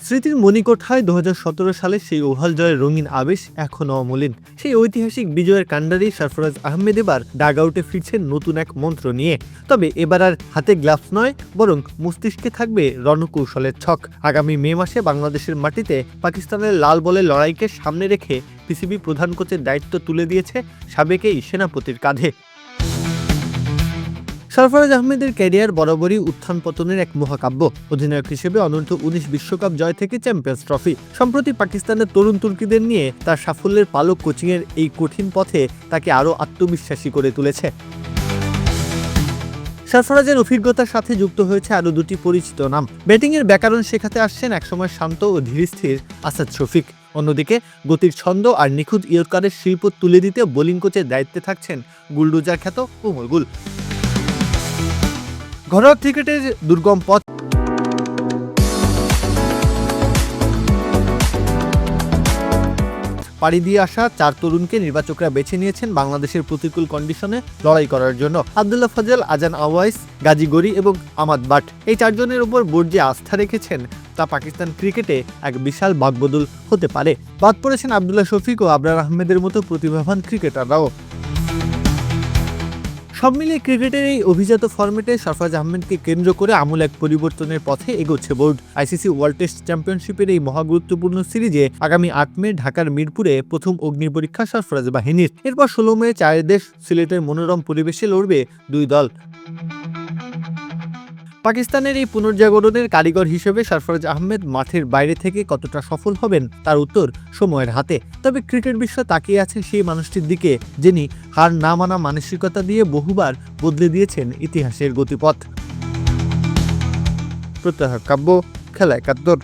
স্মৃতির মণিকোঠায় ২০১৭ সালে সেই ওভাল জয়ের রঙিন আবেশ এখনও অমলিন। সেই ঐতিহাসিক বিজয়ের কাণ্ডারি সরফরাজ আহমেদ এবার ডাগ আউটে ফিরছেন নতুন এক মন্ত্র নিয়ে। তবে এবার আর হাতে গ্লাভস নয়, বরং মস্তিষ্কে থাকবে রণকৌশলের ছক। আগামী মে মাসে বাংলাদেশের মাটিতে পাকিস্তানের লাল বলের লড়াইকে সামনে রেখে পিসিবি প্রধান কোচের দায়িত্ব তুলে দিয়েছে সাবেক এই সেনাপতির কাঁধে। সরফরাজ আহমেদের ক্যারিয়ার বরাবরই উত্থান পতনের এক মহাকাব্য। অধিনায়ক হিসেবে অনূর্ধ্ব-19 বিশ্বকাপ জয় থেকে চ্যাম্পিয়ন্স ট্রফি, সম্প্রতি পাকিস্তানের তরুণ তুর্কিদের নিয়ে তার সাফল্যের পালক কোচিংয়ের এই কঠিন পথে তাকে আরও আত্মবিশ্বাসী করে তুলেছে। সরফরাজের অভিজ্ঞতার সাথে যুক্ত হয়েছে আরও দুটি পরিচিত নাম। ব্যাটিংয়ের ব্যাকরণ শেখাতে আসছেন একসময় শান্ত ও ধীরস্থির আসাদ শফিক। অন্যদিকে গতির ছন্দ আর নিখুঁত ইয়র্কারের শিল্প তুলে দিতে বোলিং কোচের দায়িত্বে থাকছেন বুলডোজার খ্যাত উমর গুল। ঘরোয়া ক্রিকেটের দুর্গম পথ পাড়ি দিয়ে আসা চার তরুণকে নির্বাচকরা বেছে নিয়েছেন বাংলাদেশের প্রতিকূল কন্ডিশনে লড়াই করার জন্য। আব্দুল্লাহ ফজল, আজান আওয়াইস, গাজী গরি এবং আমাদ বাট, এই চারজনের উপর বোর্ড যে আস্থা রেখেছেন তা পাকিস্তান ক্রিকেটে এক বিশাল বাকবদল হতে পারে। বাদ পড়েছেন আব্দুল্লাহ শফিক ও আবরার আহমেদের মতো প্রতিভাবান ক্রিকেটাররাও। সব মিলিয়ে ক্রিকেটের এই অভিজাত ফরম্যাটে সরফরাজ আহমেদকে কেন্দ্র করে আমূল এক পরিবর্তনের পথে এগোচ্ছে বোর্ড। আইসিসি ওয়ার্ল্ড টেস্ট চ্যাম্পিয়নশিপের এই মহাগুরুত্বপূর্ণ সিরিজে আগামী ৮ মে ঢাকার মিরপুরে প্রথম অগ্নিপরীক্ষা সরফরাজ বাহিনীর। এরপর ১৬ মে চায়ের দেশ সিলেটের মনোরম পরিবেশে লড়বে দুই দল। পাকিস্তানের এই পুনর্জাগরণের কারিগর হিসেবে সরফরাজ আহমেদ মাঠের বাইরে থেকে কতটা সফল হবেন তার উত্তর সময়ের হাতে। তবে ক্রিকেট বিশ্ব তাকিয়ে আছে সেই মানুষটির দিকে, যিনি হার না মানা মানসিকতা দিয়ে বহুবার বদলে দিয়েছেন ইতিহাসের গতিপথ। প্রত্যাহার কাব্য, খেলা ৭১।